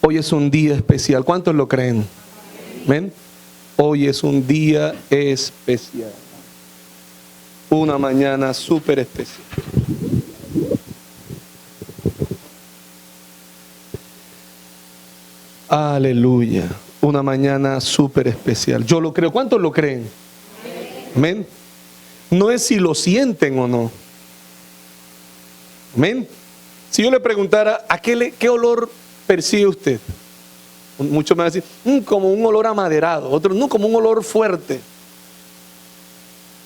Hoy es un día especial. ¿Cuántos lo creen? ¿Amén? Hoy es un día especial. Una mañana súper especial. Aleluya. Una mañana súper especial. Yo lo creo. ¿Cuántos lo creen? Amén. No es si lo sienten o no. Amén. Si yo le preguntara, ¿qué olor percibe usted? Muchos me van a decir, como un olor amaderado. Otros, no, como un olor fuerte.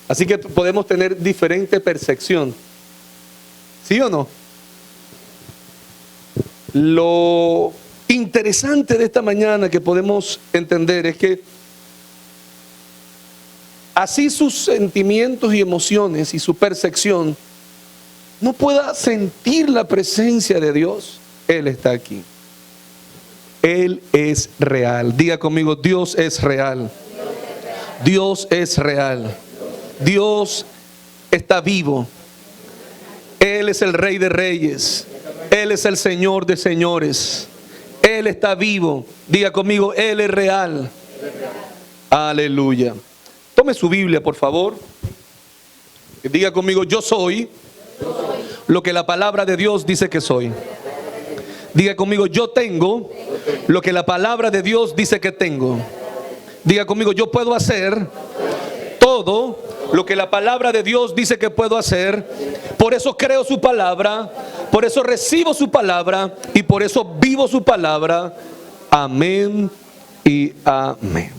Así que podemos tener diferente percepción. ¿Sí o no? Lo interesante de esta mañana que podemos entender es que así sus sentimientos y emociones y su percepción no pueda sentir la presencia de Dios, Él está aquí. Él es real. Diga conmigo, Dios es real. Dios es real. Dios está vivo. Él es el Rey de Reyes. Él es el Señor de señores. Él está vivo. Diga conmigo, Él es real. Aleluya. Tome su Biblia, por favor. Diga conmigo, yo soy lo que la palabra de Dios dice que soy. Diga conmigo, yo tengo lo que la palabra de Dios dice que tengo. Diga conmigo, yo puedo hacer todo lo que la palabra de Dios dice que puedo hacer. Por eso creo su palabra, por eso recibo su palabra y por eso vivo su palabra. Amén y amén.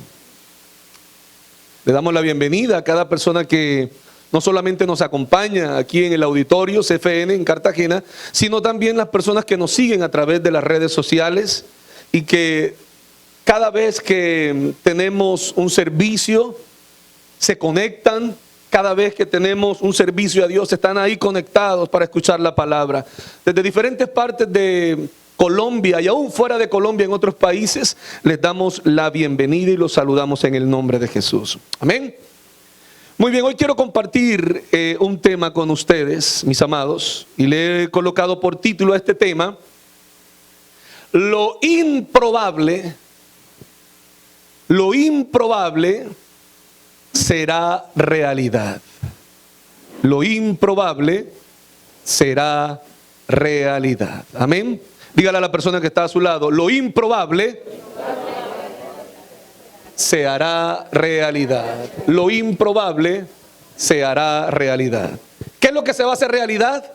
Le damos la bienvenida a cada persona que no solamente nos acompaña aquí en el auditorio CFN en Cartagena, sino también las personas que nos siguen a través de las redes sociales y que cada vez que tenemos un servicio se conectan. Cada vez que tenemos un servicio a Dios están ahí conectados para escuchar la palabra. Desde diferentes partes de Colombia y aún fuera de Colombia en otros países les damos la bienvenida y los saludamos en el nombre de Jesús. Amén. Muy bien, hoy quiero compartir un tema con ustedes, mis amados, y le he colocado por título a este tema: lo improbable será realidad. Lo improbable será realidad. Amén. Dígale a la persona que está a su lado, lo improbable se hará realidad. Lo improbable se hará realidad. ¿Qué es lo que se va a hacer realidad?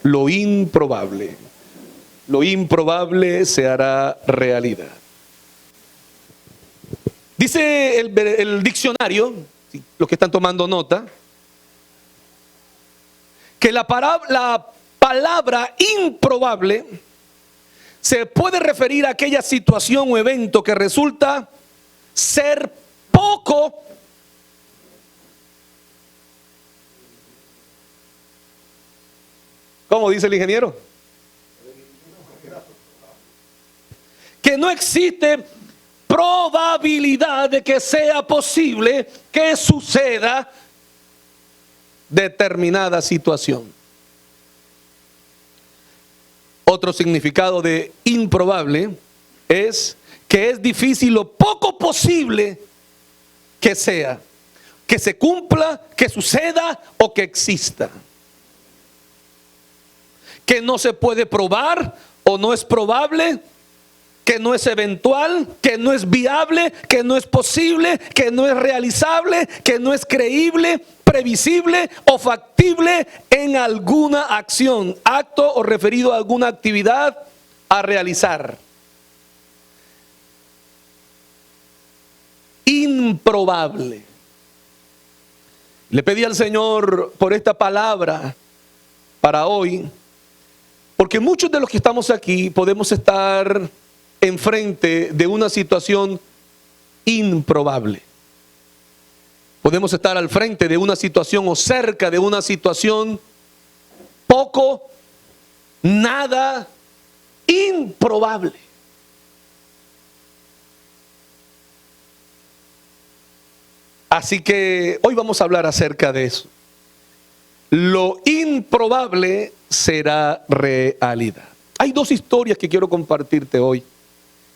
Lo improbable. Lo improbable se hará realidad. Dice el diccionario, los que están tomando nota, que la palabra improbable se puede referir a aquella situación o evento que resulta ser poco ¿cómo dice el ingeniero? Que no existe probabilidad de que sea posible que suceda determinada situación. Otro significado de improbable es que es difícil o poco posible que sea, que se cumpla, que suceda o que exista. Que no se puede probar o no es probable, que no es eventual, que no es viable, que no es posible, que no es realizable, que no es creíble, previsible o factible en alguna acción, acto o referido a alguna actividad a realizar. Improbable. Le pedí al Señor por esta palabra para hoy, porque muchos de los que estamos aquí podemos estar enfrente de una situación improbable. Podemos estar al frente de una situación o cerca de una situación poco, nada, improbable. Así que hoy vamos a hablar acerca de eso. Lo improbable será realidad. Hay dos historias que quiero compartirte hoy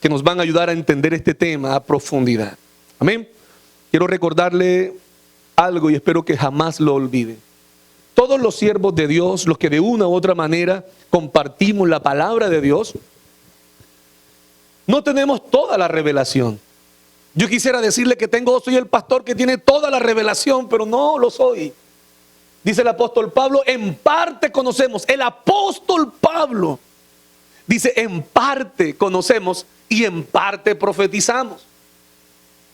que nos van a ayudar a entender este tema a profundidad. Amén. Quiero recordarle algo y espero que jamás lo olvide. Todos los siervos de Dios, los que de una u otra manera compartimos la palabra de Dios, no tenemos toda la revelación. Yo quisiera decirle que soy el pastor que tiene toda la revelación, pero no lo soy. Dice el apóstol Pablo, en parte conocemos. El apóstol Pablo dice, en parte conocemos y en parte profetizamos.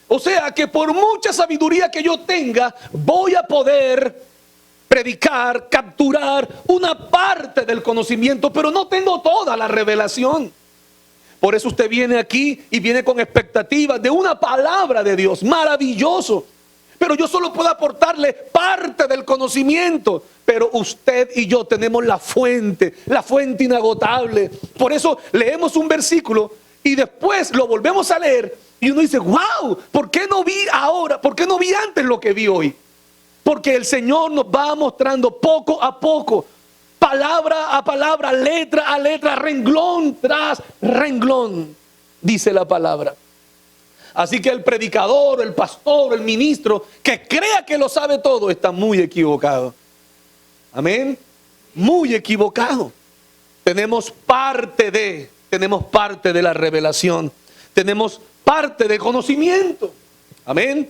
O sea que por mucha sabiduría que yo tenga, voy a poder predicar, capturar una parte del conocimiento, pero no tengo toda la revelación. Por eso usted viene aquí y viene con expectativas de una palabra de Dios, maravilloso. Pero yo solo puedo aportarle parte del conocimiento. Pero usted y yo tenemos la fuente inagotable. Por eso leemos un versículo y después lo volvemos a leer y uno dice, wow, ¿por qué no vi ahora? ¿Por qué no vi antes lo que vi hoy? Porque el Señor nos va mostrando poco a poco, palabra a palabra, letra a letra, renglón tras renglón, dice la palabra. Así que el predicador, el pastor, el ministro que crea que lo sabe todo está muy equivocado. Amén. Muy equivocado. Tenemos parte de la revelación. Tenemos parte de conocimiento. Amén.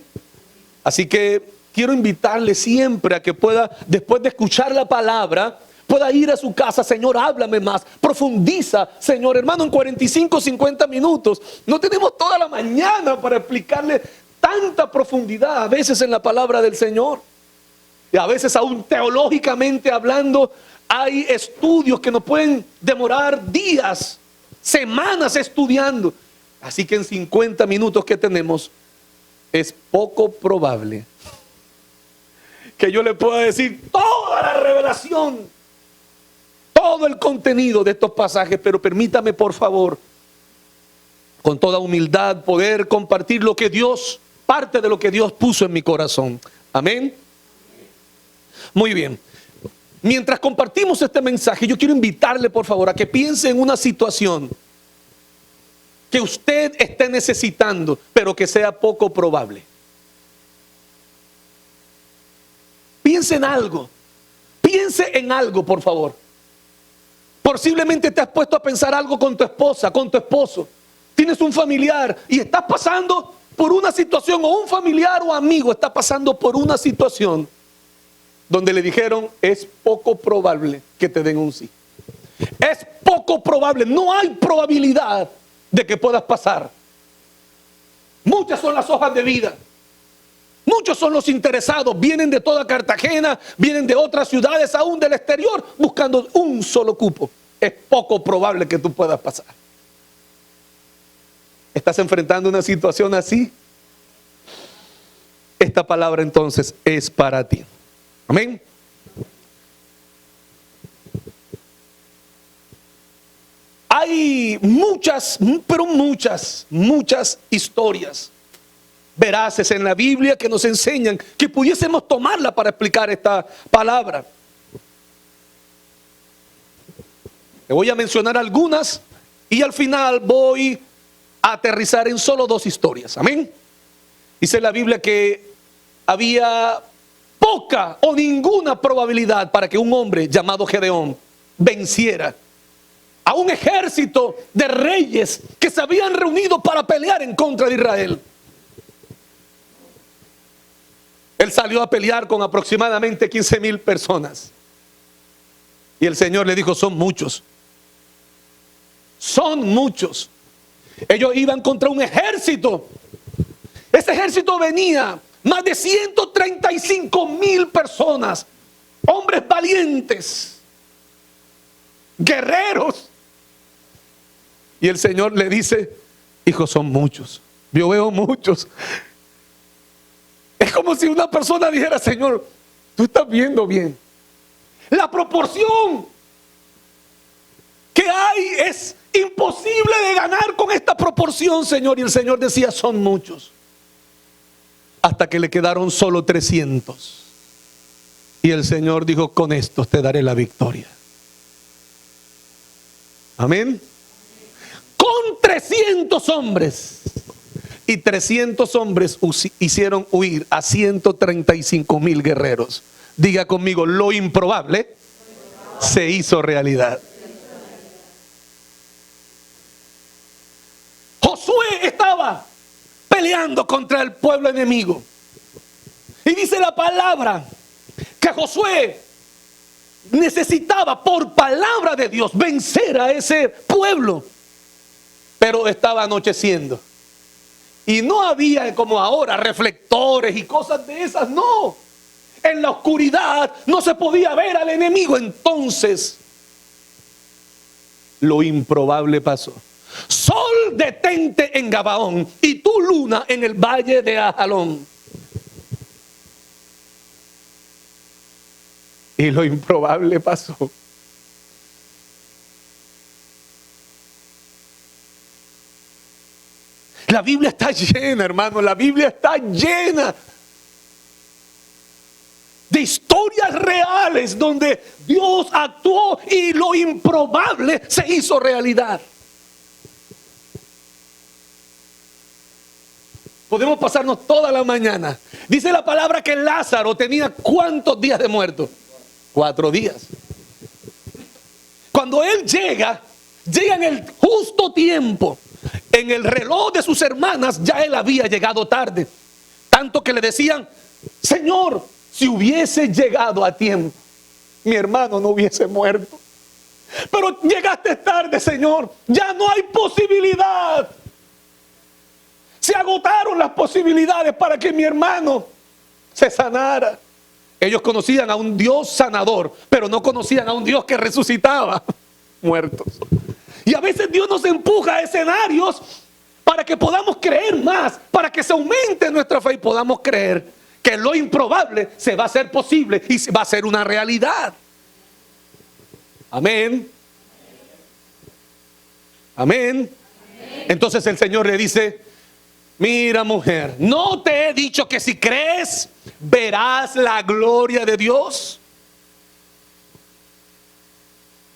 Así que quiero invitarle siempre a que pueda, después de escuchar la palabra, pueda ir a su casa. Señor, háblame más, profundiza, Señor. Hermano, en 45, 50 minutos, no tenemos toda la mañana para explicarle tanta profundidad a veces en la palabra del Señor. Y a veces aún teológicamente hablando, hay estudios que nos pueden demorar días, semanas estudiando. Así que en 50 minutos que tenemos, es poco probable que yo le pueda decir toda la revelación, todo el contenido de estos pasajes. Pero permítame, por favor, con toda humildad, poder compartir lo que Dios, parte de lo que Dios puso en mi corazón. Amén. Muy bien. Mientras compartimos este mensaje, yo quiero invitarle, por favor, a que piense en una situación que usted esté necesitando, pero que sea poco probable. Piense en algo, por favor. Posiblemente te has puesto a pensar algo con tu esposa, con tu esposo. Tienes un familiar y estás pasando por una situación, o un familiar o amigo está pasando por una situación donde le dijeron, es poco probable que te den un sí. Es poco probable, no hay probabilidad de que puedas pasar. Muchas son las hojas de vida. Muchos son los interesados, vienen de toda Cartagena, vienen de otras ciudades, aún del exterior, buscando un solo cupo. Es poco probable que tú puedas pasar. ¿Estás enfrentando una situación así? Esta palabra entonces es para ti. Amén. Hay muchas, pero muchas historias veraces en la Biblia que nos enseñan que pudiésemos tomarla para explicar esta palabra. Le voy a mencionar algunas y al final voy a aterrizar en solo dos historias. Amén. Dice la Biblia que había poca o ninguna probabilidad para que un hombre llamado Gedeón venciera a un ejército de reyes que se habían reunido para pelear en contra de Israel. Él salió a pelear con aproximadamente 15,000 personas. Y el Señor le dijo, son muchos. Son muchos. Ellos iban contra un ejército. Ese ejército venía más de 135,000 personas. Hombres valientes. Guerreros. Y el Señor le dice, hijo, son muchos. Yo veo muchos. Es como si una persona dijera, Señor, tú estás viendo bien. La proporción que hay es imposible de ganar con esta proporción, Señor. Y el Señor decía, son muchos. Hasta que le quedaron solo 300. Y el Señor dijo, con estos te daré la victoria. Amén. Con 300 hombres. Y 300 hombres hicieron huir a 135,000 guerreros. Diga conmigo, lo improbable se hizo realidad. Josué estaba peleando contra el pueblo enemigo. Y dice la palabra que Josué necesitaba por palabra de Dios vencer a ese pueblo. Pero estaba anocheciendo. Y no había como ahora reflectores y cosas de esas, no. En la oscuridad no se podía ver al enemigo. Entonces, lo improbable pasó. Sol, detente en Gabaón, y tu luna en el valle de Ajalón. Y lo improbable pasó. La Biblia está llena, hermano. La Biblia está llena de historias reales donde Dios actuó y lo improbable se hizo realidad. Podemos pasarnos toda la mañana. Dice la palabra que Lázaro tenía ¿cuántos días de muerto? 4 días. Cuando él llega en el justo tiempo. En el reloj de sus hermanas ya él había llegado tarde. Tanto que le decían: Señor, si hubiese llegado a tiempo, mi hermano no hubiese muerto. Pero llegaste tarde, Señor. Ya no hay posibilidad. Se agotaron las posibilidades para que mi hermano se sanara. Ellos conocían a un Dios sanador, pero no conocían a un Dios que resucitaba muertos. Y a veces Dios nos empuja a escenarios para que podamos creer más, para que se aumente nuestra fe y podamos creer que lo improbable se va a hacer posible y va a ser una realidad. Amén. Amén. Entonces el Señor le dice: mira, mujer, ¿no te he dicho que si crees verás la gloria de Dios?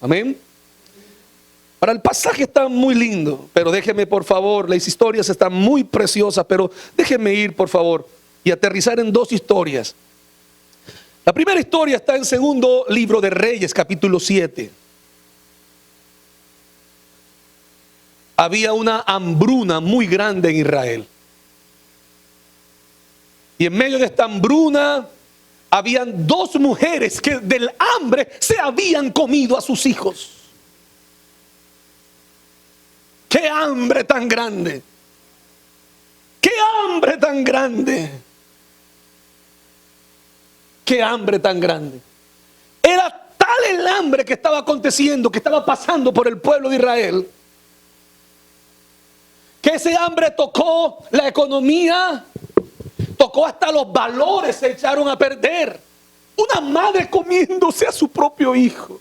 Amén. Ahora, el pasaje está muy lindo, pero déjeme por favor, las historias están muy preciosas, pero déjeme ir por favor y aterrizar en 2 historias. La primera historia está en segundo libro de Reyes, capítulo 7. Había una hambruna muy grande en Israel. Y en medio de esta hambruna habían 2 mujeres que del hambre se habían comido a sus hijos. ¡Qué hambre tan grande! ¡Qué hambre tan grande! ¡Qué hambre tan grande! Era tal el hambre que estaba aconteciendo, que estaba pasando por el pueblo de Israel, que ese hambre tocó la economía, tocó hasta los valores, se echaron a perder. Una madre comiéndose a su propio hijo.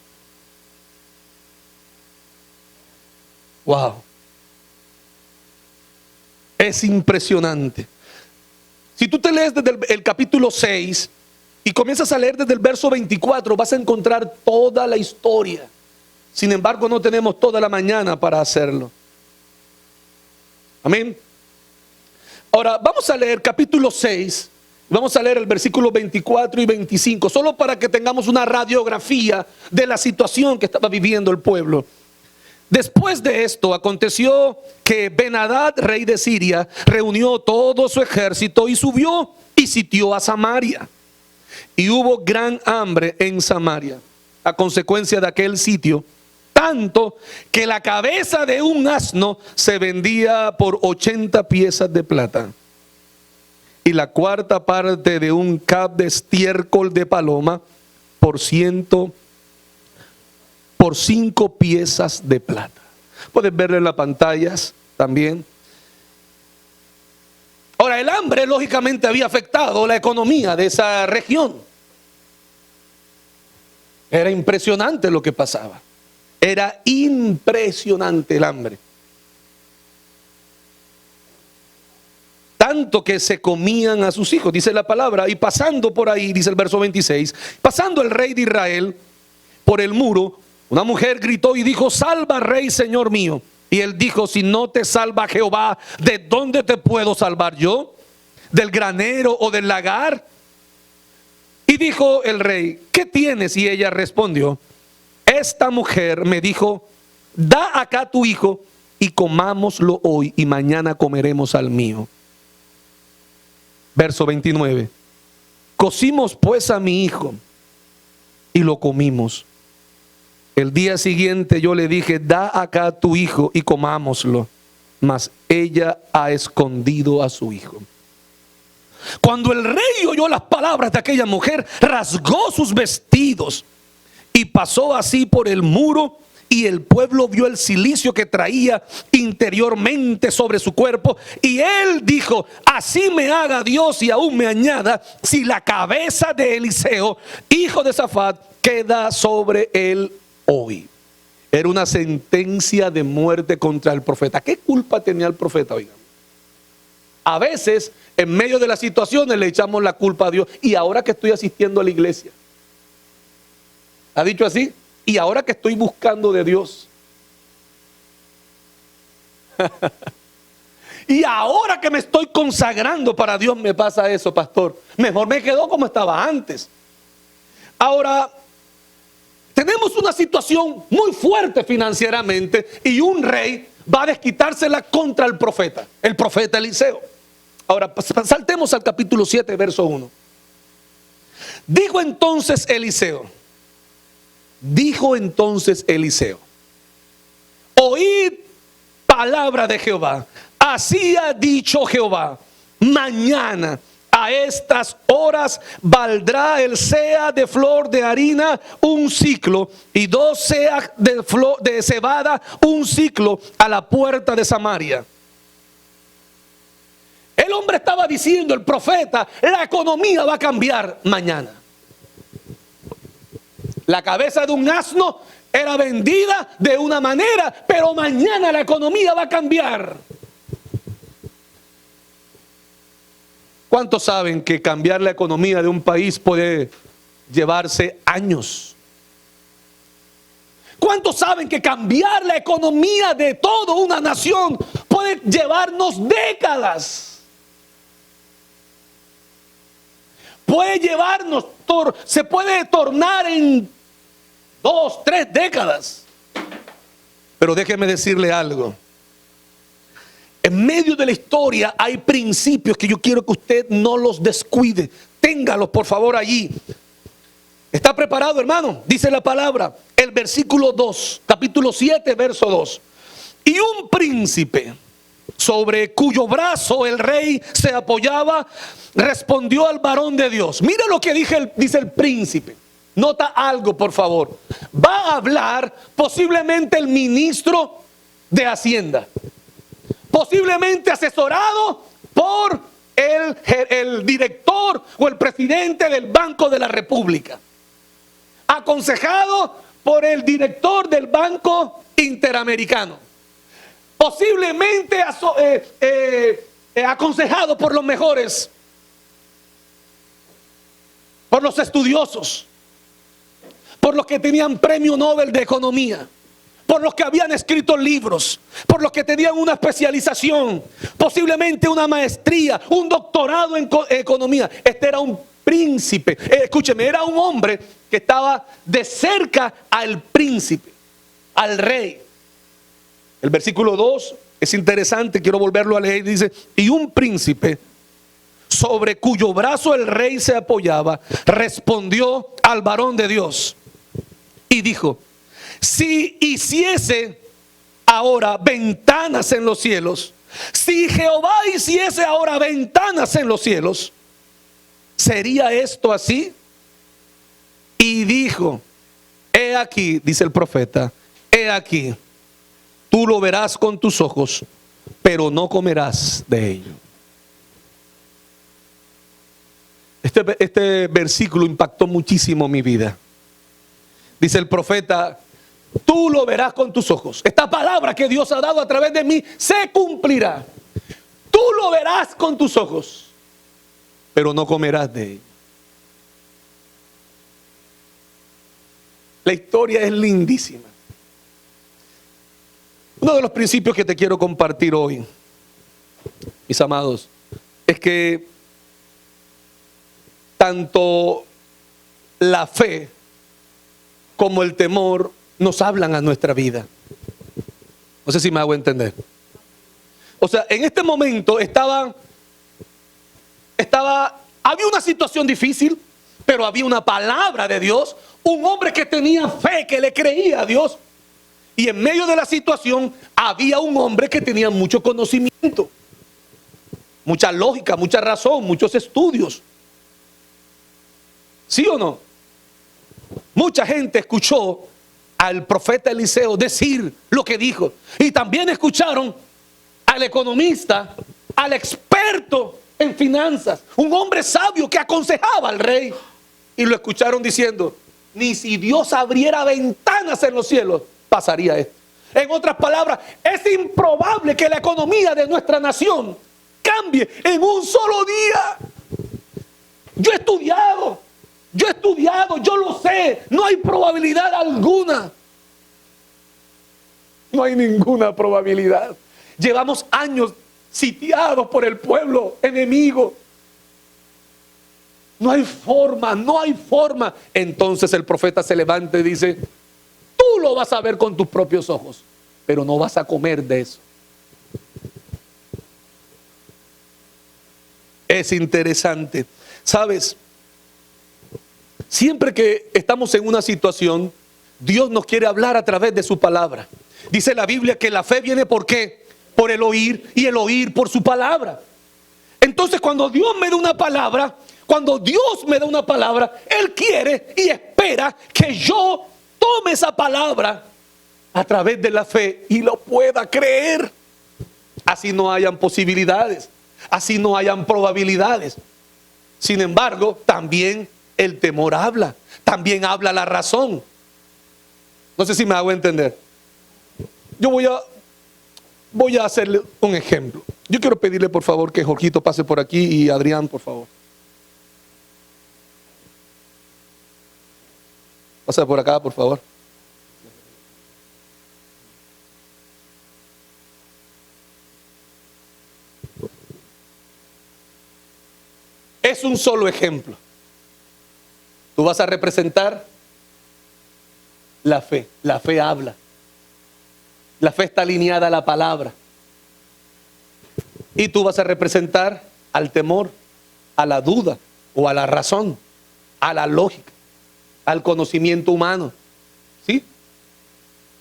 ¡Wow! Es impresionante. Si tú te lees desde el capítulo 6 y comienzas a leer desde el verso 24, vas a encontrar toda la historia. Sin embargo, no tenemos toda la mañana para hacerlo. Amén. Ahora, vamos a leer capítulo 6. Vamos a leer el versículo 24 y 25, solo para que tengamos una radiografía de la situación que estaba viviendo el pueblo. Después de esto aconteció que Ben-Hadad, rey de Siria, reunió todo su ejército y subió y sitió a Samaria. Y hubo gran hambre en Samaria a consecuencia de aquel sitio, tanto que la cabeza de un asno se vendía por 80 piezas de plata, y la cuarta parte de un cab de estiércol de paloma por 5 piezas de plata. Puedes verlo en las pantallas también. Ahora, el hambre lógicamente había afectado la economía de esa región. Era impresionante lo que pasaba. Era impresionante el hambre. Tanto que se comían a sus hijos, dice la palabra. Y pasando por ahí, dice el verso 26, pasando el rey de Israel por el muro, Una mujer gritó y dijo: salva, rey, señor mío. Y él dijo: si no te salva Jehová, ¿de dónde te puedo salvar yo? ¿Del granero o del lagar? Y dijo el rey: ¿qué tienes? Y ella respondió: esta mujer me dijo: da acá tu hijo y comámoslo hoy, y mañana comeremos al mío. Verso 29. Cocimos pues a mi hijo y lo comimos. El día siguiente yo le dije: da acá tu hijo y comámoslo. Mas ella ha escondido a su hijo. Cuando el rey oyó las palabras de aquella mujer, rasgó sus vestidos y pasó así por el muro, y el pueblo vio el cilicio que traía interiormente sobre su cuerpo. Y él dijo: así me haga Dios y aún me añada, si la cabeza de Eliseo, hijo de Safat, queda sobre él hoy. Era una sentencia de muerte contra el profeta. ¿Qué culpa tenía el profeta? Oigan, a veces en medio de las situaciones le echamos la culpa a Dios. Y ahora que estoy asistiendo a la iglesia, ¿ha dicho así? Y ahora que estoy buscando de Dios, y ahora que me estoy consagrando para Dios, me pasa eso, pastor. Mejor me quedo como estaba antes. Ahora, tenemos una situación muy fuerte financieramente, y un rey va a desquitársela contra el profeta Eliseo. Ahora saltemos al capítulo 7, verso 1. Dijo entonces Eliseo: oíd palabra de Jehová. Así ha dicho Jehová: mañana a estas horas valdrá el seah de flor de harina un siclo, y 2 seah de cebada un siclo, a la puerta de Samaria. El hombre estaba diciendo, el profeta: la economía va a cambiar mañana. La cabeza de un asno era vendida de una manera, pero mañana la economía va a cambiar. ¿Cuántos saben que cambiar la economía de un país puede llevarse años? ¿Cuántos saben que cambiar la economía de toda una nación puede llevarnos décadas? Puede llevarnos, se puede tornar en 2, 3 décadas. Pero déjeme decirle algo. En medio de la historia hay principios que yo quiero que usted no los descuide. Téngalos por favor allí. ¿Está preparado, hermano? Dice la palabra, el versículo 2, capítulo 7, verso 2. Y un príncipe, sobre cuyo brazo el rey se apoyaba, respondió al varón de Dios. Mira lo que dice el príncipe. Nota algo, por favor. Va a hablar posiblemente el ministro de Hacienda, posiblemente asesorado por el director o el presidente del Banco de la República, aconsejado por el director del Banco Interamericano, posiblemente aconsejado por los mejores, por los estudiosos, por los que tenían premio Nobel de economía, por los que habían escrito libros, por los que tenían una especialización, posiblemente una maestría, un doctorado en economía. Este era un príncipe, escúcheme, era un hombre que estaba de cerca al príncipe, al rey. El versículo 2 es interesante, quiero volverlo a leer. Dice: y un príncipe, sobre cuyo brazo el rey se apoyaba, respondió al varón de Dios y dijo: si hiciese ahora ventanas en los cielos, si Jehová hiciese ahora ventanas en los cielos, ¿sería esto así? Y dijo: he aquí, dice el profeta, he aquí, tú lo verás con tus ojos, pero no comerás de ello. Este versículo impactó muchísimo mi vida. Dice el profeta: tú lo verás con tus ojos. Esta palabra que Dios ha dado a través de mí se cumplirá. Tú lo verás con tus ojos, pero no comerás de él. La historia es lindísima. Uno de los principios que te quiero compartir hoy, mis amados, es que tanto la fe como el temor nos hablan a nuestra vida. No sé si me hago entender. O sea, en este momento había una situación difícil, pero había una palabra de Dios, un hombre que tenía fe, que le creía a Dios. Y en medio de la situación había un hombre que tenía mucho conocimiento, mucha lógica, mucha razón, muchos estudios. ¿Sí o no? Mucha gente escuchó al profeta Eliseo decir lo que dijo. Y también escucharon al economista, al experto en finanzas, un hombre sabio que aconsejaba al rey. Y lo escucharon diciendo, ni si Dios abriera ventanas en los cielos, pasaría esto. En otras palabras, es improbable que la economía de nuestra nación cambie en un solo día. Yo he estudiado, yo lo sé, no hay probabilidad alguna. No hay ninguna probabilidad. Llevamos años sitiados por el pueblo enemigo. No hay forma, no hay forma. Entonces el profeta se levanta y dice, tú lo vas a ver con tus propios ojos, pero no vas a comer de eso. Es interesante. ¿Sabes? Siempre que estamos en una situación, Dios nos quiere hablar a través de su palabra. Dice la Biblia que la fe viene ¿por qué? Por el oír, y el oír por su palabra. Entonces cuando Dios me da una palabra, Él quiere y espera que yo tome esa palabra a través de la fe y lo pueda creer. Así no hayan posibilidades, así no hayan probabilidades. Sin embargo, también el temor habla, también habla la razón. No sé si me hago entender. Yo voy a hacerle un ejemplo. Yo quiero pedirle por favor que Jorgito pase por aquí y Adrián, por favor. Pasa por acá, por favor. Es un solo ejemplo. Tú vas a representar la fe. La fe habla. La fe está alineada a la palabra. Y tú vas a representar al temor, a la duda o a la razón, a la lógica, al conocimiento humano. ¿Sí?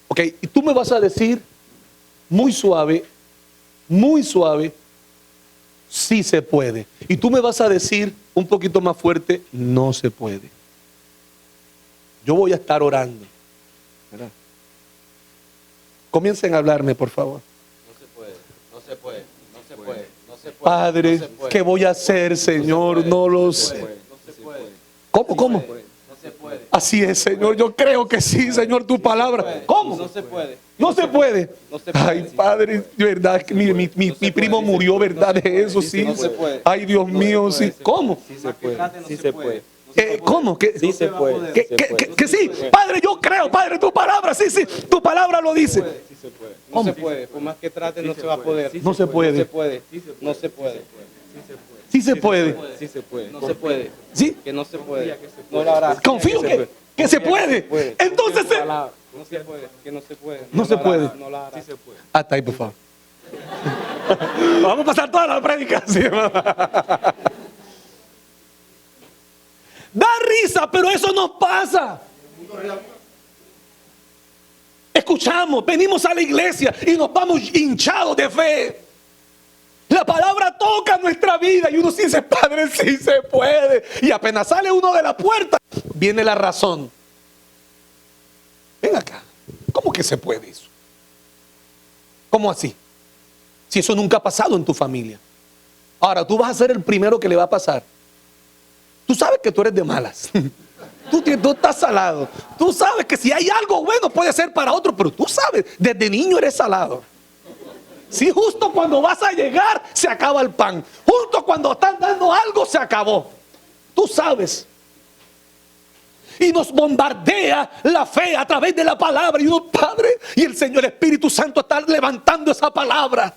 Ok, y tú me vas a decir muy suave, sí se puede. Y tú me vas a decir un poquito más fuerte, no se puede. Yo voy a estar orando, ¿verdad? Comiencen a hablarme, por favor. No se puede. Padre, no se puede. ¿qué voy a hacer, Señor? No lo sé. No se puede. ¿Cómo? No se puede. Así es, Señor. Yo creo que sí, Señor, tu palabra. ¿Cómo? No se puede. No se puede. No se puede. Ay, Padre, de verdad que mi primo murió, ¿verdad? De eso, sí. No se puede. Ay, Dios mío, sí. ¿Cómo? Sí se puede. Sí se puede. ¿Cómo? Sí se puede. Que sí, Padre, yo creo, Padre, tu palabra, sí, tu palabra lo dice. Sí se puede. No se puede. Por más que trate, no se va a poder. No se puede. No se puede. No se puede. Sí se puede. Sí se puede. No se puede. Sí. Que no se puede. No lo hará. Confío que se puede. Entonces, no se puede. Que no se puede. No se puede. No lo hará. Sí se puede. Hasta ahí, por favor. Vamos a pasar toda la predicación. Da risa, pero eso nos pasa. Escuchamos, venimos a la iglesia y nos vamos hinchados de fe. La palabra toca nuestra vida y uno dice, Padre, sí se puede. Y apenas sale uno de la puerta, viene la razón. Ven acá, ¿cómo que se puede eso? ¿Cómo así? Si eso nunca ha pasado en tu familia. Ahora, tú vas a ser el primero que le va a pasar. Tú sabes que tú eres de malas. Tú estás salado. Tú sabes que si hay algo bueno puede ser para otro, pero tú sabes, desde niño eres salado. Si justo cuando vas a llegar se acaba el pan, justo cuando están dando algo se acabó. Tú sabes. y nos bombardea la fe a través de la palabra. Y uno, Padre, y el Señor Espíritu Santo está levantando esa palabra.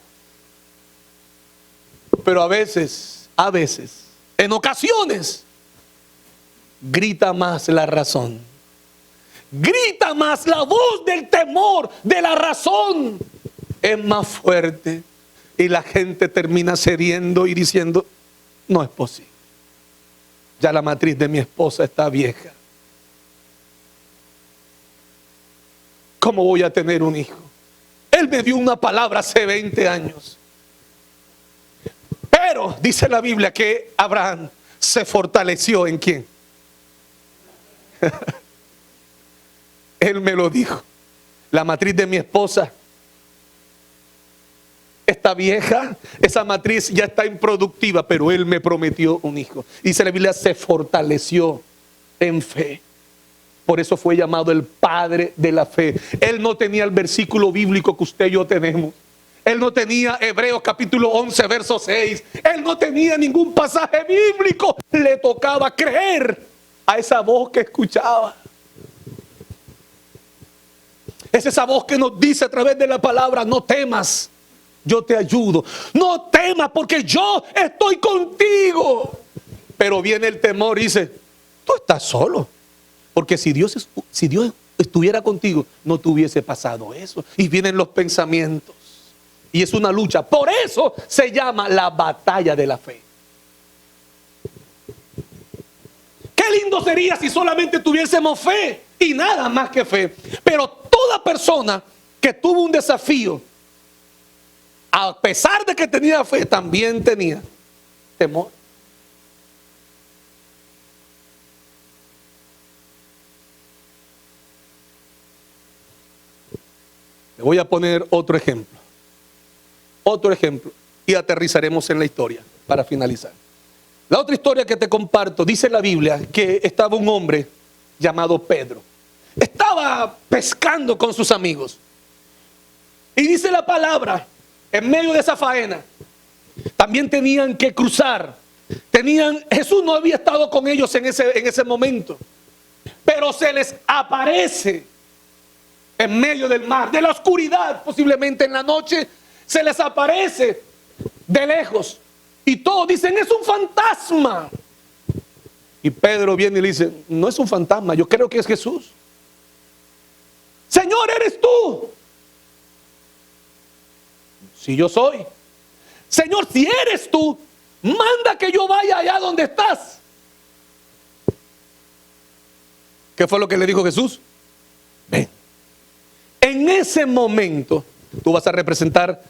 Pero a veces, en ocasiones, grita más la razón. Grita más la voz del temor, de la razón. Es más fuerte. Y la gente termina cediendo y diciendo, no es posible. Ya la matriz de mi esposa está vieja. ¿Cómo voy a tener un hijo? Él me dio una palabra hace 20 años. Pero dice la Biblia que Abraham se fortaleció ¿en quién? Él me lo dijo. La matriz de mi esposa está vieja, esa matriz ya está improductiva, pero él me prometió un hijo. Dice la Biblia, se fortaleció en fe. Por eso fue llamado el padre de la fe. Él no tenía el versículo bíblico que usted y yo tenemos. Él no tenía Hebreos capítulo 11, verso 6. Él no tenía ningún pasaje bíblico. Le tocaba creer a esa voz que escuchaba. Es esa voz que nos dice a través de la palabra, no temas, yo te ayudo. No temas porque yo estoy contigo. Pero viene el temor y dice, tú estás solo. Porque si Dios estuviera contigo, no te hubiese pasado eso. Y vienen los pensamientos. Y es una lucha. Por eso se llama la batalla de la fe. Qué lindo sería si solamente tuviésemos fe y nada más que fe. Pero toda persona que tuvo un desafío, a pesar de que tenía fe, también tenía temor. Le voy a poner otro ejemplo. Otro ejemplo. Y aterrizaremos en la historia para finalizar. La otra historia que te comparto, dice la Biblia que estaba un hombre llamado Pedro. Estaba pescando con sus amigos. Y dice la palabra, en medio de esa faena, también tenían que cruzar. Jesús no había estado con ellos en ese momento. Pero se les aparece en medio del mar, de la oscuridad, posiblemente en la noche, se les aparece de lejos. Y todos dicen, es un fantasma. Y Pedro viene y le dice, no es un fantasma, yo creo que es Jesús. Señor, ¿eres tú? Si yo soy. Señor, si eres tú, manda que yo vaya allá donde estás. ¿Qué fue lo que le dijo Jesús? Ven. En ese momento, tú vas a representar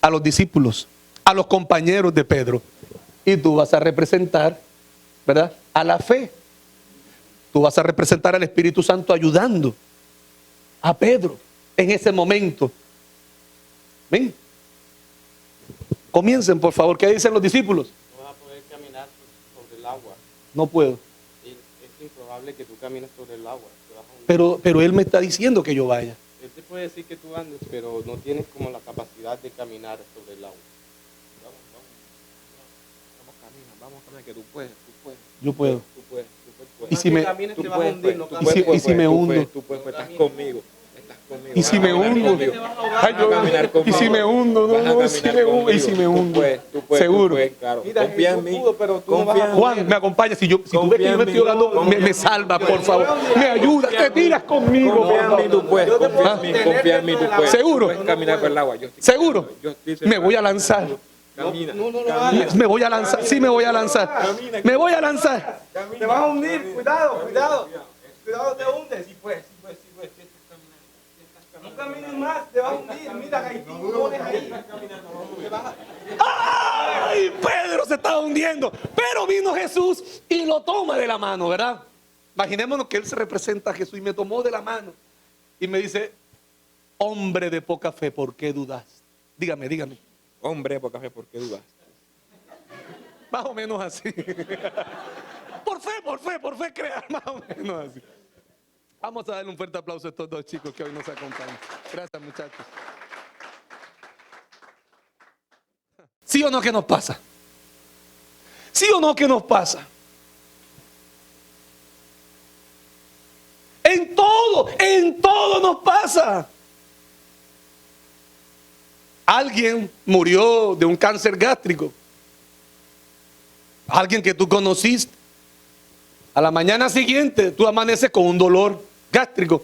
a los discípulos, a los compañeros de Pedro. Y tú vas a representar, ¿verdad?, a la fe. Tú vas a representar al Espíritu Santo ayudando a Pedro en ese momento. Ven. Comiencen, por favor. ¿Qué dicen los discípulos? No vas a poder caminar sobre el agua. No puedo. Es improbable que tú camines sobre el agua. Te vas a hundir. Pero él me está diciendo que yo vaya. Él te puede decir que tú andes, pero no tienes como la capacidad de caminar sobre el agua. Vamos, camina, que tú puedes. Yo puedo. Tú puedes. Y si me- camines, tú te vas a hundir, no y si me hundo. Tú puedes, estás conmigo. Y si me hundo. Ay, y si me hundo, no, si me hundo. Y si me hundo. Tú puedes, seguro. claro. Mira, Confía en Jesús mí. pudo, pero tú no vas a poder. Juan, me acompaña. Si tú ves que yo me estoy ahogando, me salva, por favor. Me ayuda, te tiras conmigo. Confía en mí, tú puedes. Confía en mí, tú puedes. ¿Seguro? Puedes caminar por el agua. ¿Seguro? Me voy a lanzar. Camina. Me voy a lanzar. Sí, me voy a lanzar. Me voy a lanzar. Te vas a hundir, cuidado. Cuidado, te hundes. Sí, pues. No camines más, te vas a hundir. Mira, hay tiburones ahí. ¡Ay! Pedro se estaba hundiendo. Pero vino Jesús y lo toma de la mano, ¿verdad? Imaginémonos que él se representa a Jesús y me tomó de la mano. Y me dice, hombre de poca fe, ¿por qué dudas? Dígame. Hombre, poca fe, ¿por qué dudas? Más o menos así. Por fe, crear, más o menos así. Vamos a darle un fuerte aplauso a estos dos chicos que hoy nos acompañan. Gracias, muchachos. ¿Sí o no que nos pasa? ¿Sí o no que nos pasa? En todo nos pasa. Alguien murió de un cáncer gástrico. Alguien que tú conociste. A la mañana siguiente tú amaneces con un dolor gástrico.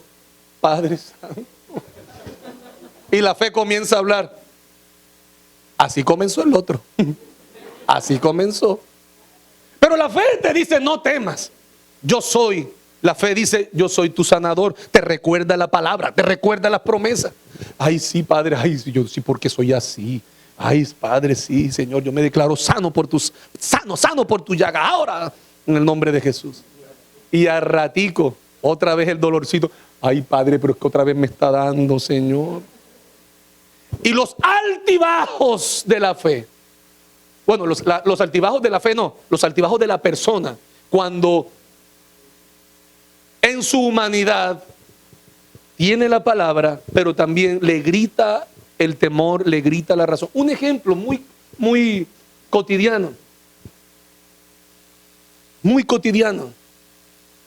Padre Santo. Y la fe comienza a hablar. Así comenzó el otro. Así comenzó. Pero la fe te dice, no temas. Yo soy. La fe dice, yo soy tu sanador. Te recuerda la palabra, te recuerda las promesas. Ay, sí, Padre, ay, yo sí, porque soy así. Ay, Padre, sí, Señor, yo me declaro sano por tu llaga. Ahora, en el nombre de Jesús. Y a ratico, otra vez el dolorcito. Ay, Padre, pero es que otra vez me está dando, Señor. Y los altibajos de la fe. Bueno, los altibajos de la fe no, los altibajos de la persona. Cuando en su humanidad tiene la palabra, pero también le grita el temor, le grita la razón. Un ejemplo muy cotidiano. Muy cotidiano.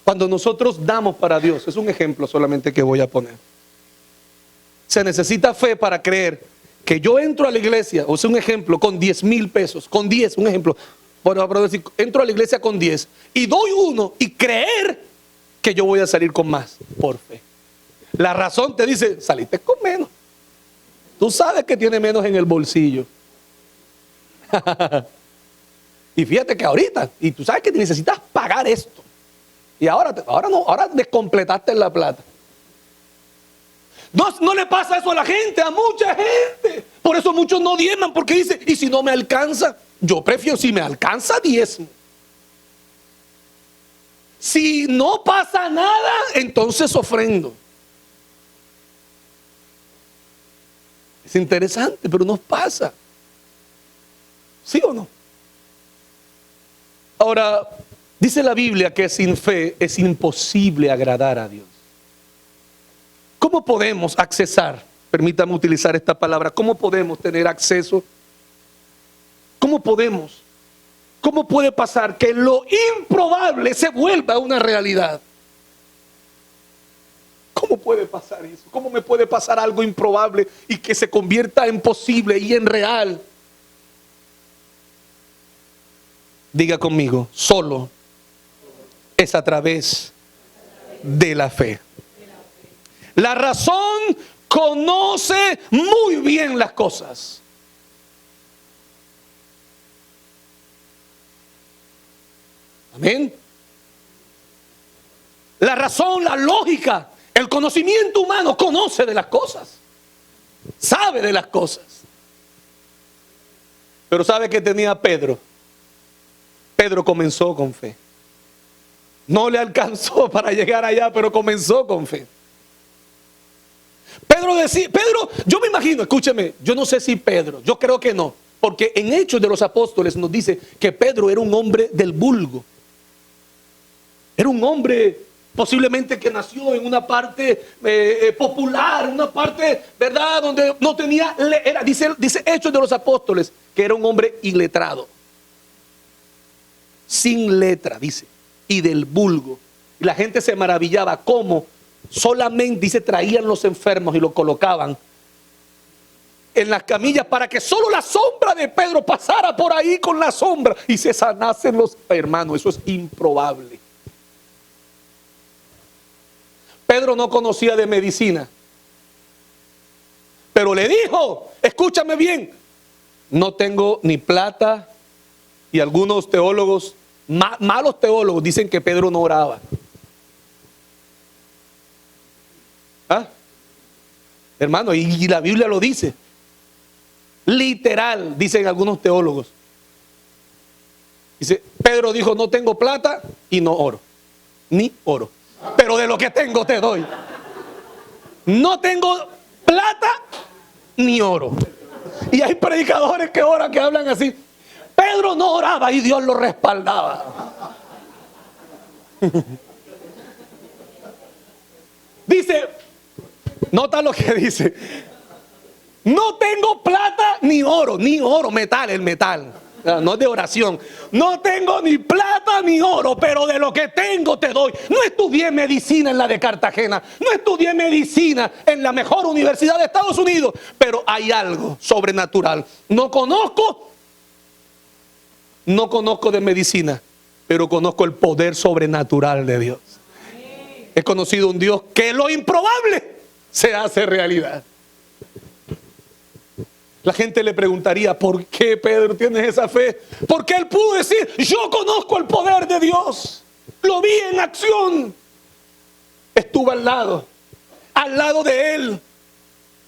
Cuando nosotros damos para Dios, es un ejemplo solamente que voy a poner. Se necesita fe para creer que yo entro a la iglesia, o sea, un ejemplo, con 10,000 pesos, con 10, un ejemplo. Bueno, decir, entro a la iglesia con 10 y doy uno y creer que yo voy a salir con más por fe. La razón te dice, saliste con menos. Tú sabes que tiene menos en el bolsillo. Y fíjate que ahorita, y tú sabes que necesitas pagar esto. Y ahora no, ahora descompletaste la plata. No le pasa eso a la gente, a mucha gente. Por eso muchos no diezman, porque dicen, y si no me alcanza, yo prefiero, si me alcanza, diezmo. Si no pasa nada, entonces ofrendo. Es interesante, pero nos pasa. ¿Sí o no? Ahora, dice la Biblia que sin fe es imposible agradar a Dios. ¿Cómo podemos accesar? Permítame utilizar esta palabra. ¿Cómo podemos tener acceso? ¿Cómo podemos? ¿Cómo puede pasar que lo improbable se vuelva una realidad? ¿Cómo puede pasar eso? ¿Cómo me puede pasar algo improbable y que se convierta en posible y en real? Diga conmigo, solo es a través de la fe. La razón conoce muy bien las cosas. Amén. La razón, la lógica, el conocimiento humano conoce de las cosas. Sabe de las cosas. Pero ¿sabe qué tenía Pedro? Pedro comenzó con fe. No le alcanzó para llegar allá, pero comenzó con fe. Pedro decía, yo me imagino, escúcheme, yo no sé si Pedro, yo creo que no, porque en Hechos de los Apóstoles nos dice que Pedro era un hombre del vulgo. Era un hombre posiblemente que nació en una parte popular, una parte, ¿verdad?, donde no tenía, dice Hechos de los Apóstoles, que era un hombre iletrado. Sin letra, dice, y del vulgo. Y la gente se maravillaba cómo solamente, dice, traían los enfermos y los colocaban en las camillas para que solo la sombra de Pedro pasara por ahí con la sombra y se sanasen los hermanos. Eso es improbable. Pedro no conocía de medicina, pero le dijo, escúchame bien, no tengo ni plata. Y algunos teólogos, malos teólogos, dicen que Pedro no oraba. ¿Ah? Hermano, y la Biblia lo dice. Literal, dicen algunos teólogos. Dice, Pedro dijo, no tengo plata y no oro. Ni oro. Pero de lo que tengo te doy. No tengo plata ni oro. Y hay predicadores que oran, que hablan así. Pedro no oraba y Dios lo respaldaba. Dice, nota lo que dice. No tengo plata ni oro, metal, el metal. No es de oración. No tengo ni plata ni oro, pero de lo que tengo te doy. No estudié medicina en la de Cartagena. No estudié medicina en la mejor universidad de Estados Unidos. Pero hay algo sobrenatural. No conozco de medicina, pero conozco el poder sobrenatural de Dios. He conocido un Dios que lo improbable se hace realidad. La gente le preguntaría, ¿por qué, Pedro, tienes esa fe? Porque él pudo decir, yo conozco el poder de Dios. Lo vi en acción. Estuve al lado de él.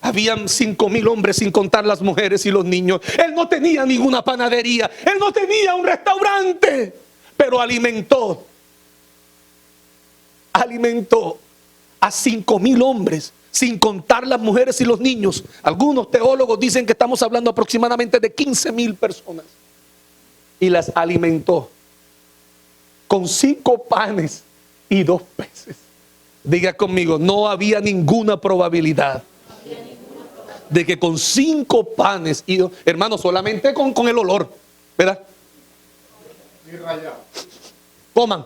Habían 5,000 hombres, sin contar las mujeres y los niños. Él no tenía ninguna panadería. Él no tenía un restaurante. Pero alimentó a 5,000 hombres, sin contar las mujeres y los niños. Algunos teólogos dicen que estamos hablando aproximadamente de 15,000 personas. Y las alimentó con 5 panes y 2 peces. Diga conmigo, no había ninguna probabilidad de que con 5 panes y 2, hermano, solamente con el olor, ¿verdad? Ni rayado. Coman.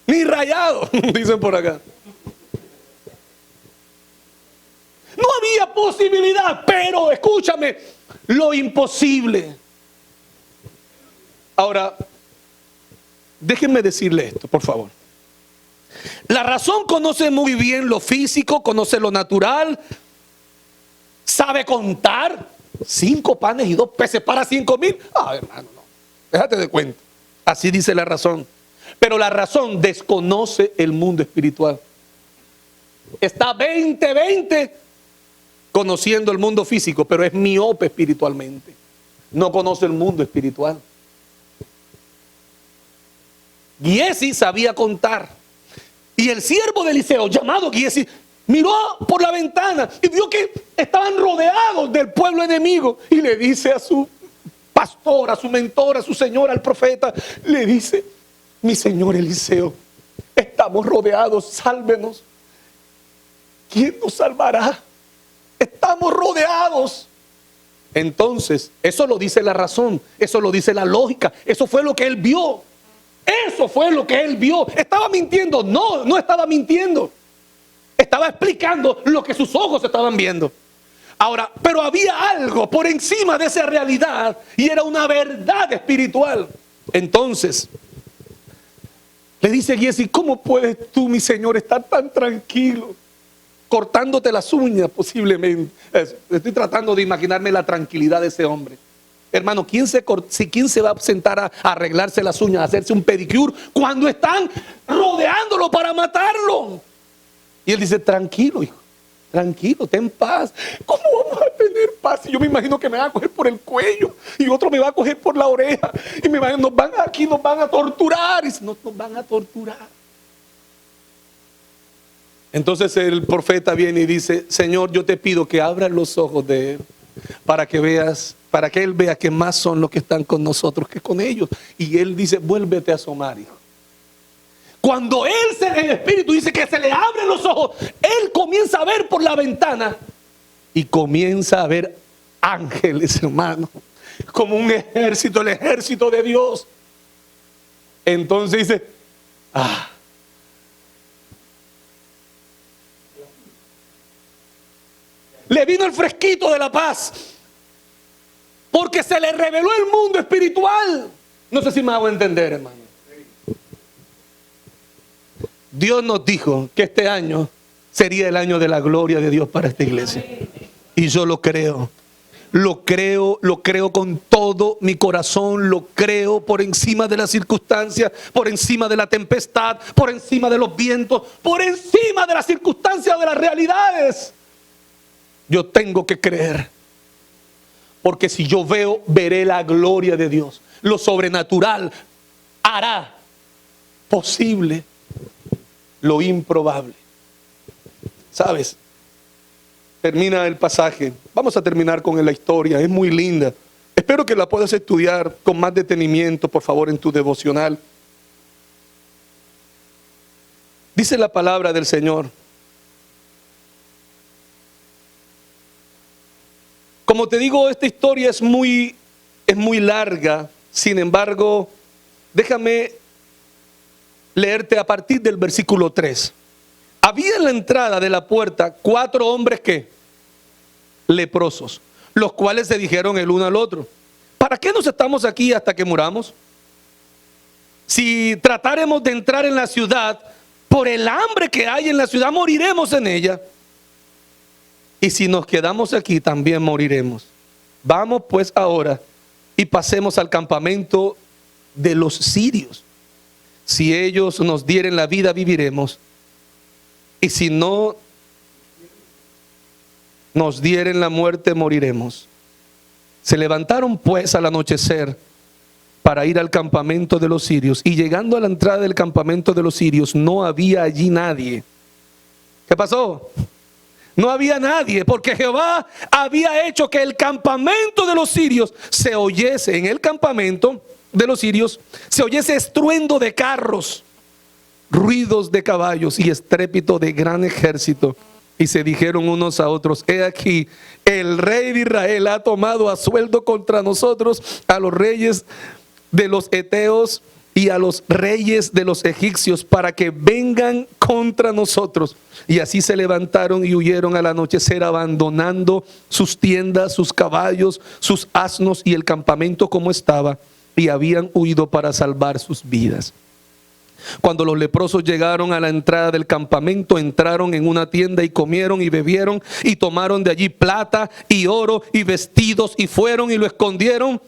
Ni rayado, dicen por acá. No había posibilidad, pero escúchame, lo imposible. Ahora, déjenme decirle esto, por favor. La razón conoce muy bien lo físico, conoce lo natural, sabe contar. 5 panes y 2 peces para 5,000. Hermano, no. Déjate de cuenta. Así dice la razón. Pero la razón desconoce el mundo espiritual. Está 20-20 conociendo el mundo físico, pero es miope espiritualmente. No conoce el mundo espiritual. Giesi sabía contar. Y el siervo de Eliseo, llamado Giesi, miró por la ventana y vio que estaban rodeados del pueblo enemigo. Y le dice a su pastor, a su mentor, a su señor, al profeta, le dice, mi señor Eliseo, estamos rodeados, sálvenos. ¿Quién nos salvará? Estamos rodeados. Entonces, eso lo dice la razón, eso lo dice la lógica, eso fue lo que él vio. Eso fue lo que él vio. ¿Estaba mintiendo? No, no estaba mintiendo. Estaba explicando lo que sus ojos estaban viendo. Ahora, pero había algo por encima de esa realidad y era una verdad espiritual. Entonces, le dice Giesi, ¿cómo puedes tú, mi señor, estar tan tranquilo? Cortándote las uñas posiblemente. Estoy tratando de imaginarme la tranquilidad de ese hombre. Hermano, ¿quién se va a sentar a arreglarse las uñas, a hacerse un pedicure cuando están rodeándolo para matarlo? Y él dice, tranquilo, hijo, tranquilo, ten paz. ¿Cómo vamos a tener paz? Y yo me imagino que me van a coger por el cuello y otro me va a coger por la oreja y nos van a torturar. Y nos van a torturar. Entonces el profeta viene y dice, Señor, yo te pido que abras los ojos de él para que él vea que más son los que están con nosotros que con ellos. Y él dice, vuélvete a asomar, hijo. Cuando él el espíritu dice que se le abren los ojos, él comienza a ver por la ventana y comienza a ver ángeles, hermano, como un ejército, el ejército de Dios. Entonces dice, le vino el fresquito de la paz, porque se le reveló el mundo espiritual. No sé si me hago entender, hermano. Dios nos dijo que este año sería el año de la gloria de Dios para esta iglesia. Y yo lo creo. Lo creo con todo mi corazón, lo creo por encima de las circunstancias, por encima de la tempestad, por encima de los vientos, por encima de las circunstancias, de las realidades. Yo tengo que creer, porque si yo veo, veré la gloria de Dios. Lo sobrenatural hará posible lo improbable. ¿Sabes? Termina el pasaje. Vamos a terminar con la historia. Es muy linda. Espero que la puedas estudiar con más detenimiento, por favor, en tu devocional. Dice la palabra del Señor. Como te digo, esta historia es muy es muy larga, sin embargo, déjame leerte a partir del versículo 3. Había en la entrada de la puerta 4 hombres que leprosos, los cuales se dijeron el uno al otro: ¿para qué nos estamos aquí hasta que muramos? Si tratáremos de entrar en la ciudad, por el hambre que hay en la ciudad, moriremos en ella. Y si nos quedamos aquí, también moriremos. Vamos pues ahora y pasemos al campamento de los sirios. Si ellos nos dieren la vida, viviremos. Y si no nos dieren la muerte, moriremos. Se levantaron pues al anochecer para ir al campamento de los sirios. Y llegando a la entrada del campamento de los sirios, no había allí nadie. ¿Qué pasó? No había nadie, porque Jehová había hecho que el campamento de los sirios se oyese, en el campamento de los sirios, se oyese estruendo de carros, ruidos de caballos y estrépito de gran ejército. Y se dijeron unos a otros: he aquí, el rey de Israel ha tomado a sueldo contra nosotros a los reyes de los heteos y a los reyes de los egipcios, para que vengan contra nosotros. Y así se levantaron y huyeron al anochecer, abandonando sus tiendas, sus caballos, sus asnos y el campamento como estaba, y habían huido para salvar sus vidas. Cuando los leprosos llegaron a la entrada del campamento, entraron en una tienda y comieron y bebieron y tomaron de allí plata y oro y vestidos, y fueron y lo escondieron.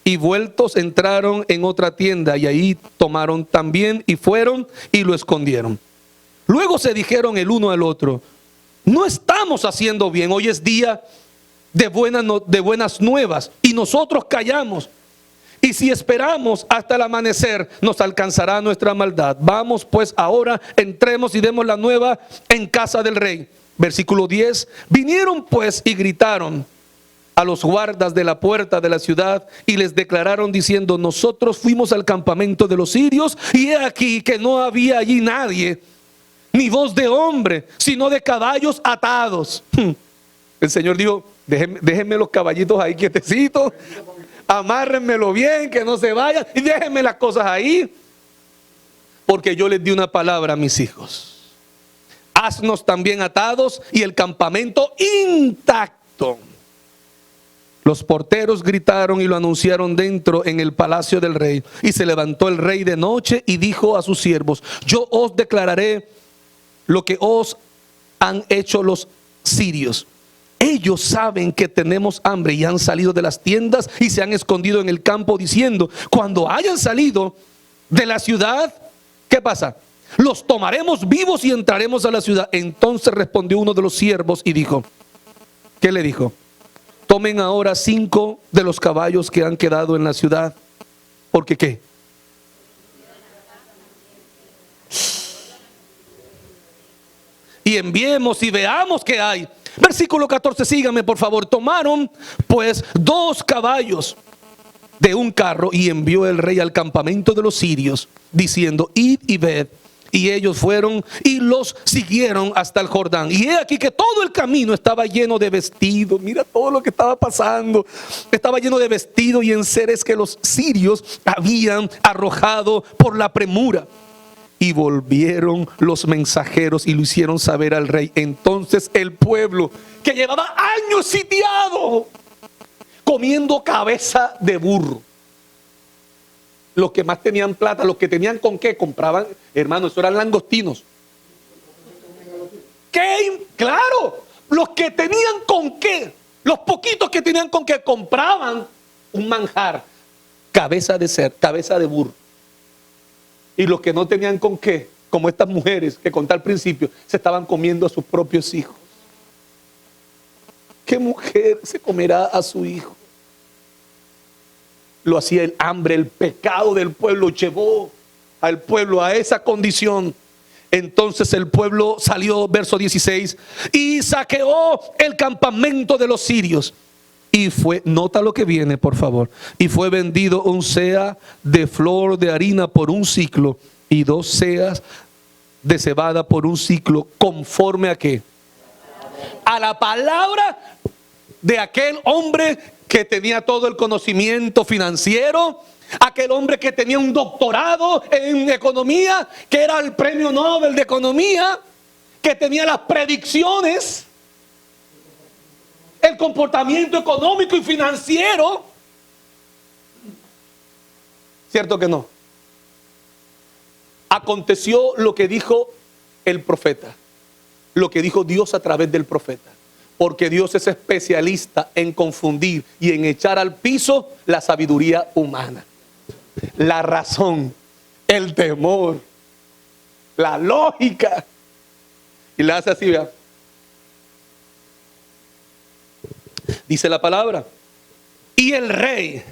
Y vueltos entraron en otra tienda y ahí tomaron también, y fueron y lo escondieron. Luego se dijeron el uno al otro: no estamos haciendo bien, hoy es día de buenas nuevas y nosotros callamos. Y si esperamos hasta el amanecer, nos alcanzará nuestra maldad. Vamos pues ahora, entremos y demos la nueva en casa del rey. Versículo 10. Vinieron pues y gritaron a los guardas de la puerta de la ciudad y les declararon diciendo: nosotros fuimos al campamento de los sirios, y he aquí que no había allí nadie, ni voz de hombre, sino de caballos atados. El Señor dijo: déjenme los caballitos ahí quietecitos, amárrenmelo bien, que no se vayan, y déjenme las cosas ahí, porque yo les di una palabra a mis hijos. Asnos también atados y el campamento intacto. Los porteros gritaron y lo anunciaron dentro en el palacio del rey. Y se levantó el rey de noche y dijo a sus siervos: yo os declararé lo que os han hecho los sirios. Ellos saben que tenemos hambre y han salido de las tiendas y se han escondido en el campo, diciendo: cuando hayan salido de la ciudad, ¿qué pasa? Los tomaremos vivos y entraremos a la ciudad. Entonces respondió uno de los siervos y dijo, ¿qué le dijo? Tomen ahora 5 de los caballos que han quedado en la ciudad. ¿Porque qué? Y enviemos y veamos qué hay. Versículo 14, síganme por favor. Tomaron pues 2 caballos de un carro y envió el rey al campamento de los sirios, diciendo: id y ved. Y ellos fueron y los siguieron hasta el Jordán. Y he aquí que todo el camino estaba lleno de vestidos. Mira todo lo que estaba pasando. Estaba lleno de vestidos y enseres que los sirios habían arrojado por la premura. Y volvieron los mensajeros y lo hicieron saber al rey. Entonces el pueblo, que llevaba años sitiado, comiendo cabeza de burro. Los que más tenían plata, los que tenían con qué, compraban, hermano, eso eran langostinos. ¿Qué? Claro, los que tenían con qué, los poquitos que tenían con qué, compraban un manjar, cabeza de cerdo, cabeza de burro. Y los que no tenían con qué, como estas mujeres que conté al principio, se estaban comiendo a sus propios hijos. ¿Qué mujer se comerá a su hijo? Lo hacía el hambre, el pecado del pueblo llevó al pueblo a esa condición. Entonces el pueblo salió, verso 16, y saqueó el campamento de los sirios. Y fue, nota lo que viene por favor, y fue vendido un seah de flor de harina por un siclo, y 2 seas de cebada por un siclo, conforme a qué, a la palabra de aquel hombre que tenía todo el conocimiento financiero, aquel hombre que tenía un doctorado en economía, que era el premio Nobel de economía, que tenía las predicciones, el comportamiento económico y financiero. ¿Cierto que no? Aconteció lo que dijo el profeta, lo que dijo Dios a través del profeta. Porque Dios es especialista en confundir y en echar al piso la sabiduría humana, la razón, el temor, la lógica. Y la hace así, vea. Dice la palabra. Y el rey,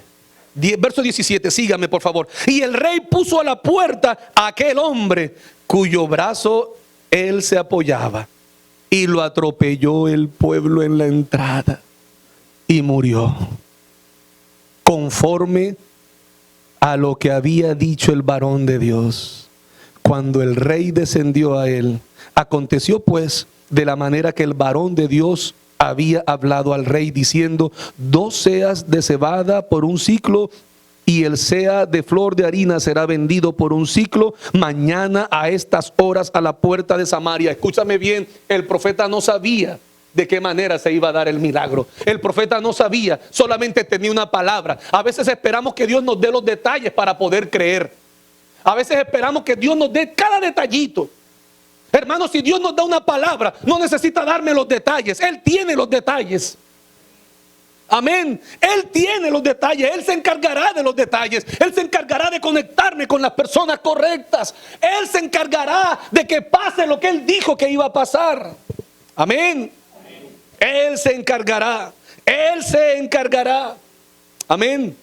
verso 17, sígame por favor. Y el rey puso a la puerta a aquel hombre cuyo brazo él se apoyaba. Y lo atropelló el pueblo en la entrada y murió, conforme a lo que había dicho el varón de Dios. Cuando el rey descendió a él, aconteció pues de la manera que el varón de Dios había hablado al rey, diciendo: 2 seas de cebada por un siclo, y el sea de flor de harina será vendido por un siclo, mañana a estas horas a la puerta de Samaria. Escúchame bien, el profeta no sabía de qué manera se iba a dar el milagro. El profeta no sabía, solamente tenía una palabra. A veces esperamos que Dios nos dé los detalles para poder creer. A veces esperamos que Dios nos dé cada detallito. Hermanos, si Dios nos da una palabra, no necesita darme los detalles. Él tiene los detalles. Amén. Él tiene los detalles. Él se encargará de los detalles. Él se encargará de conectarme con las personas correctas. Él se encargará de que pase lo que Él dijo que iba a pasar. Amén. Él se encargará. Él se encargará. Amén.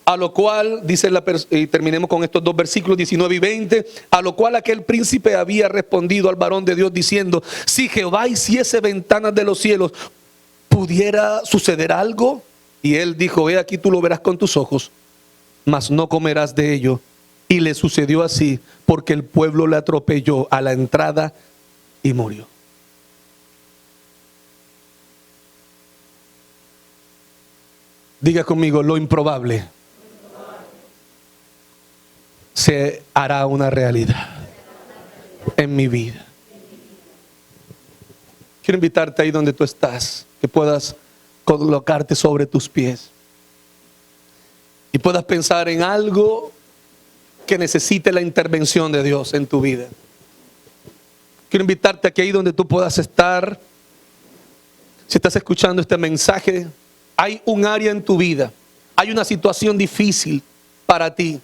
A lo cual, dice y terminemos con estos 2 versículos 19 y 20. A lo cual aquel príncipe había respondido al varón de Dios diciendo: si Jehová hiciese ventanas de los cielos, ¿pudiera suceder algo? Y él dijo: he aquí, tú lo verás con tus ojos, mas no comerás de ello. Y le sucedió así, porque el pueblo le atropelló a la entrada y murió. Diga conmigo: lo improbable se hará una realidad en mi vida. Quiero invitarte ahí donde tú estás, que puedas colocarte sobre tus pies y puedas pensar en algo que necesite la intervención de Dios en tu vida. Quiero invitarte a que ahí donde tú puedas estar, si estás escuchando este mensaje, hay un área en tu vida, hay una situación difícil para ti.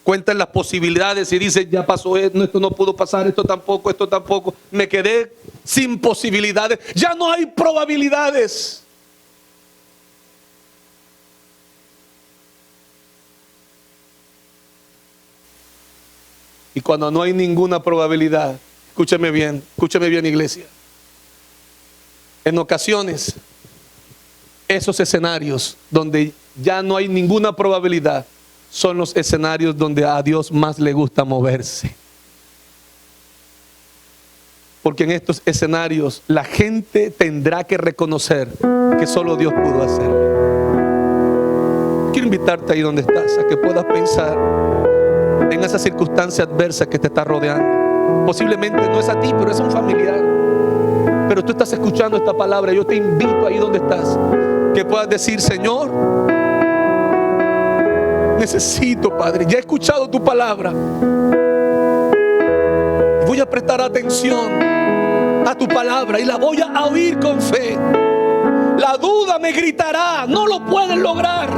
Cuentan las posibilidades y dices: ya pasó esto no pudo pasar, esto tampoco, me quedé sin posibilidades, ya no hay probabilidades. Y cuando no hay ninguna probabilidad, escúchame bien iglesia, en ocasiones esos escenarios donde ya no hay ninguna probabilidad son los escenarios donde a Dios más le gusta moverse. Porque en estos escenarios la gente tendrá que reconocer que solo Dios pudo hacerlo. Quiero invitarte ahí donde estás a que puedas pensar en esa circunstancia adversa que te está rodeando. Posiblemente no es a ti, pero es a un familiar. Pero tú estás escuchando esta palabra. Yo te invito ahí donde estás, que puedas decir: Señor, necesito, Padre, ya he escuchado tu palabra, voy a prestar atención a tu palabra y la voy a oír con fe. La duda me gritará: no lo puedes lograr.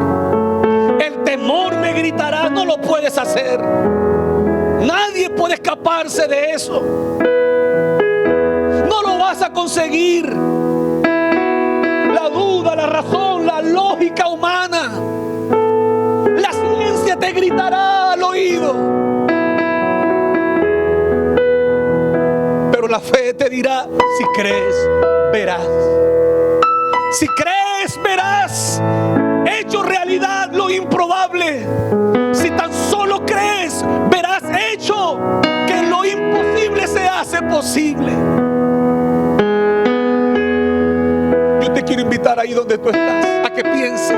El temor me gritará: no lo puedes hacer. Nadie puede escaparse de eso. No lo vas a conseguir. La duda, la razón, la lógica humana, la ciencia te gritará al oído, pero la fe te dirá: si crees, verás. Si crees, verás hecho realidad lo improbable. Si tan solo crees, verás hecho que lo imposible se hace posible. Yo te quiero invitar ayudar ahí donde tú estás, a que pienses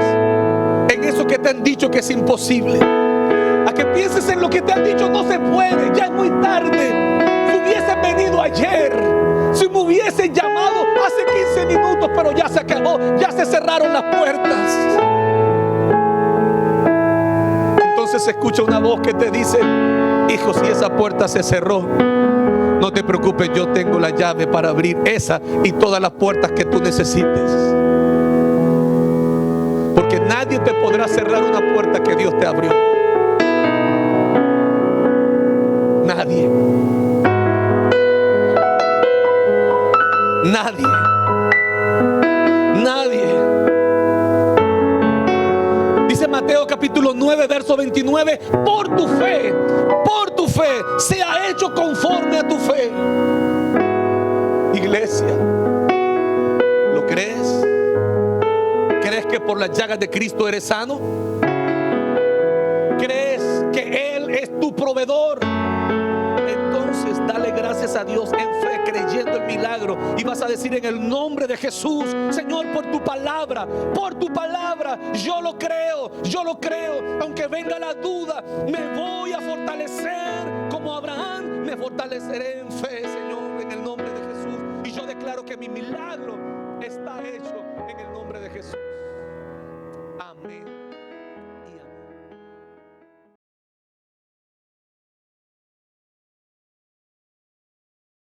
en eso que te han dicho que es imposible, a que pienses en lo que te han dicho no se puede, ya es muy tarde. Si hubiesen venido ayer, si me hubiesen llamado hace 15 minutos, pero ya se acabó, ya se cerraron las puertas. Entonces se escucha una voz que te dice: hijo, si esa puerta se cerró, no te preocupes, yo tengo la llave para abrir esa y todas las puertas que tú necesites. Porque nadie te podrá cerrar una puerta que Dios te abrió. Nadie. Nadie. Nadie. Dice Mateo capítulo 9, verso 29: por tu fe se ha hecho conforme a tu fe. Iglesia, ¿lo crees? ¿Crees que por las llagas de Cristo eres sano? ¿Crees que Él es tu proveedor? Entonces dale gracias a Dios en fe, creyendo el milagro, y vas a decir: en el nombre de Jesús, Señor, por tu palabra, yo lo creo, aunque venga la duda, me voy a fortalecer como Abraham, me fortaleceré en fe, Señor, en el nombre de Jesús, y yo declaro que mi milagro está hecho en el nombre de Jesús.